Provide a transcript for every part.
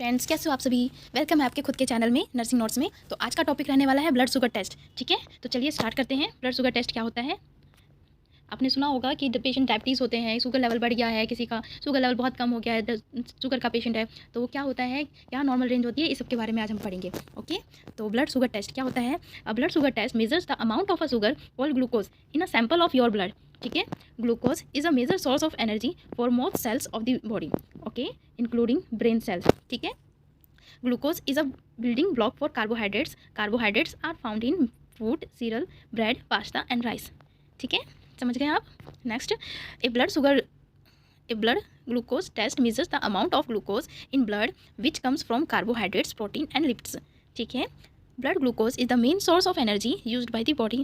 Friends, कैसे हो आप सभी। वेलकम है आपके खुद के चैनल में नर्सिंग नोट्स में। तो आज का टॉपिक रहने वाला है ब्लड शुगर टेस्ट। ठीक है, तो चलिए स्टार्ट करते हैं। ब्लड शुगर टेस्ट क्या होता है। आपने सुना होगा कि पेशेंट डायबिटीज़ होते हैं, शुगर लेवल बढ़ गया है, किसी का शुगर लेवल बहुत कम हो गया है, शुगर का पेशेंट है, तो वो क्या होता है, क्या नॉर्मल रेंज होती है, इस सब के बारे में आज हम पढ़ेंगे। ओके, तो ब्लड शुगर टेस्ट क्या होता है। Blood sugar test measures the amount of a sugar called glucose in a sample of your blood. ठीक है, glucose is a major source of energy for most cells of the body. Okay, including brain cells. ठीक है, glucose is a building block for carbohydrates. Carbohydrates are found in food, cereal, bread, pasta and rice. ठीक है, समझ गए आप। Next, a blood glucose test measures the amount of glucose in blood which comes from carbohydrates, protein and lipids. ठीक है, blood glucose is the main source of energy used by the body.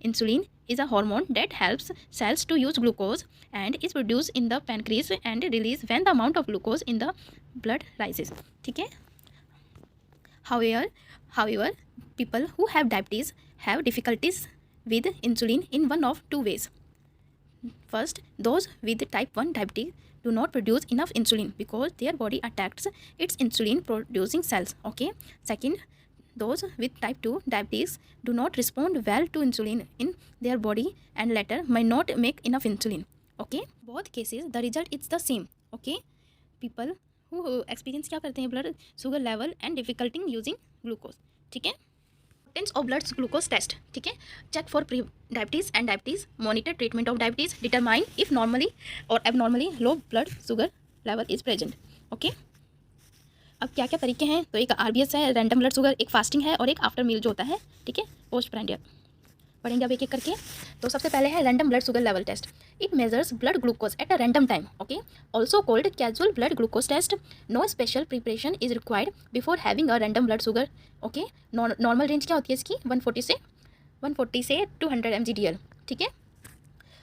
Insulin is a hormone that helps cells to use glucose and is produced in the pancreas and released when the amount of glucose in the blood rises. ठीक है, However, people who have diabetes have difficulties with insulin in one of two ways. First, those with type 1 diabetes do not produce enough insulin because their body attacks its insulin producing cells. Okay. Second, those with type 2 diabetes do not respond well to insulin in their body and later may not make enough insulin. Okay. Both cases the result is the same. Okay. People who experience क्या करते हैं blood sugar level and difficulty using glucose. ठीक है, importance of blood glucose test. ठीक है, check for pre diabetes and diabetes, monitor treatment of diabetes, determine if normally or abnormally low blood sugar level is present. Okay, अब क्या क्या तरीके हैं, तो एक RBS है, रैंडम ब्लड शुगर, एक फास्टिंग है और एक आफ्टर मील जो होता है। ठीक है, पोस्ट प्रांडियल। पढ़ेंगे अब एक एक करके। तो सबसे पहले है random blood sugar level test. It measures blood glucose at a random time. Okay, also called casual blood glucose test. No special preparation is required before having a random blood sugar. Okay, normal range क्या होती है इसकी, 140 से 200 mg/dl। ठीक है,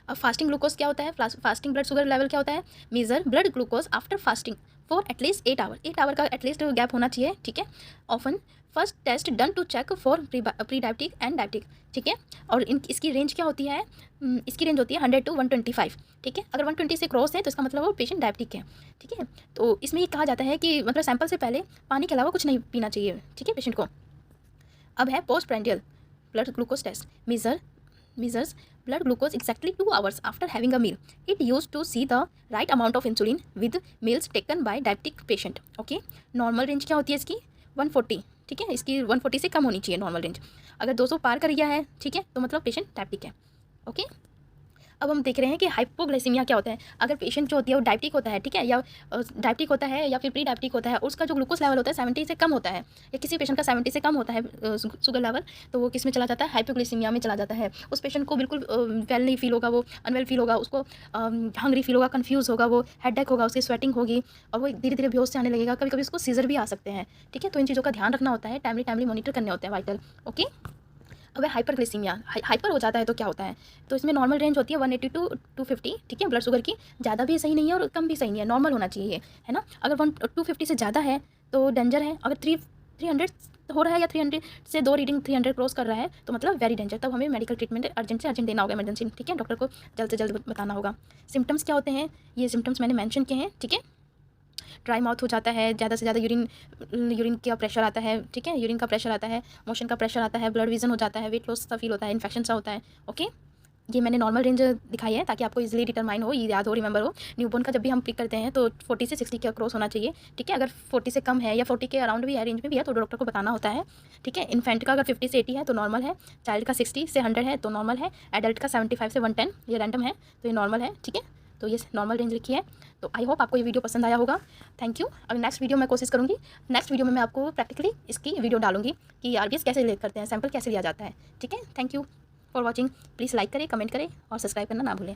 अब fasting glucose क्या होता है, फास्टिंग ब्लड शुगर लेवल क्या होता है, measure blood glucose after fasting for at least 8 hour. 8 hour का एटलीस्ट गैप होना चाहिए। ठीक है, often first test done to check for pre diabetic and diabetic. ठीक है, और इसकी रेंज क्या होती है, इसकी रेंज होती है 100 to 125। ठीक है, अगर 120 से क्रॉस है तो इसका मतलब वो पेशेंट डायबिटिक है। ठीक है, तो इसमें ये कहा जाता है कि मतलब सैंपल से पहले पानी के अलावा कुछ नहीं पीना चाहिए। ठीक है, पेशेंट को। अब है post prandial blood glucose test. measures blood glucose exactly 2 hours after having a meal. It used to see the right amount of insulin with meals taken by diabetic patient. Okay, normal range क्या होती है इसकी, 140। ठीक है, इसकी 140 से कम होनी चाहिए नॉर्मल रेंज। अगर 200 पार कर गया है, ठीक है, तो मतलब पेशेंट डायबिटिक है। ओके, अब हम देख रहे हैं कि हाइपोग्लाइसीमिया क्या होता है। अगर पेशेंट जो होती है वो डायबिटिक होता है, ठीक है, या डायबिटिक होता है या फिर प्री डायबिटिक होता है, उसका जो ग्लूकोज लेवल होता है 70 से कम होता है, या किसी पेशेंट का 70 से कम होता है शुगर लेवल, तो वो किस में चला जाता है, हाइपोग्लाइसीमिया में चला जाता है। उस पेशेंट को बिल्कुल वेल नहीं फील होगा, वो अनवेल फील होगा, उसको हंग्री फील होगा, कन्फ्यूज होगा, वो हेडेक होगा, उसकी स्वेटिंग होगी और वो धीरे धीरे बेहोश से आने लगेगा। कभी कभी उसको सीजर भी आ सकते हैं। ठीक है, तो इन चीज़ों का ध्यान रखना होता है, टाइमली मॉनिटर करने होते हैं वाइटल। ओके, अब हाइपरग्लाइसीमिया, हाइपर हो जाता है तो क्या होता है, तो इसमें नॉर्मल रेंज होती है 180 to 250। ठीक है, ब्लड शुगर की ज़्यादा भी सही नहीं है और कम भी सही नहीं है, नॉर्मल होना चाहिए ये, है ना। अगर 250 से ज़्यादा है तो डेंजर है। अगर 300 हो रहा है या 300 से 2 रीडिंग 300 क्रॉस कर रहा है तो मतलब वेरी डेंजर, तब हमें मेडिकल ट्रीटमेंट अर्जेंट से अर्जेंट देना होगा, इमरजेंसी। ठीक है, डॉक्टर को जल्द से जल्द बताना होगा। सिम्टम्स क्या होते हैं, ये सिम्टम्स मैंने मैंशन किए हैं। ठीक है, ड्राई माउथ हो जाता है, ज़्यादा से ज़्यादा यूरिन का प्रेशर आता है। ठीक है, यूरिन का प्रेशर आता है, मोशन का प्रेशर आता है, ब्लड विजन हो जाता है, वेट लॉस सा फील होता है, इन्फेक्शन सा होता है। ओके, ये मैंने नॉर्मल रेंज दिखाई है ताकि आपको इजीली डिटरमाइन हो, याद हो, रिमेंबर हो। न्यूबॉर्न का जब भी हम पिक करते हैं तो 40 से 60 का क्रॉस होना चाहिए। ठीक है, अगर 40 से कम है या 40 के अराउंड भी है, रेंज में भी है, तो डॉक्टर को बताना होता है। ठीक है, इन्फेंट का अगर 50 से 80 है तो नॉर्मल है, चाइल्ड का 60 से 100 है तो नॉर्मल है, एडल्ट का 75 से 110 ये रैंडम है तो ये नॉर्मल है। ठीक है, तो ये नॉर्मल रेंज लिखी है। तो आई होप आपको ये वीडियो पसंद आया होगा। Thank you. अब नेक्स्ट वीडियो मैं कोशिश करूँगी, नेक्स्ट वीडियो में मैं आपको प्रैक्टिकली इसकी वीडियो डालूंगी कि RBS कैसे ले करते हैं, सैंपल कैसे लिया जाता है। ठीक है, thank you for watching. Please like करें, कमेंट करें और सब्सक्राइब करना ना भूलें।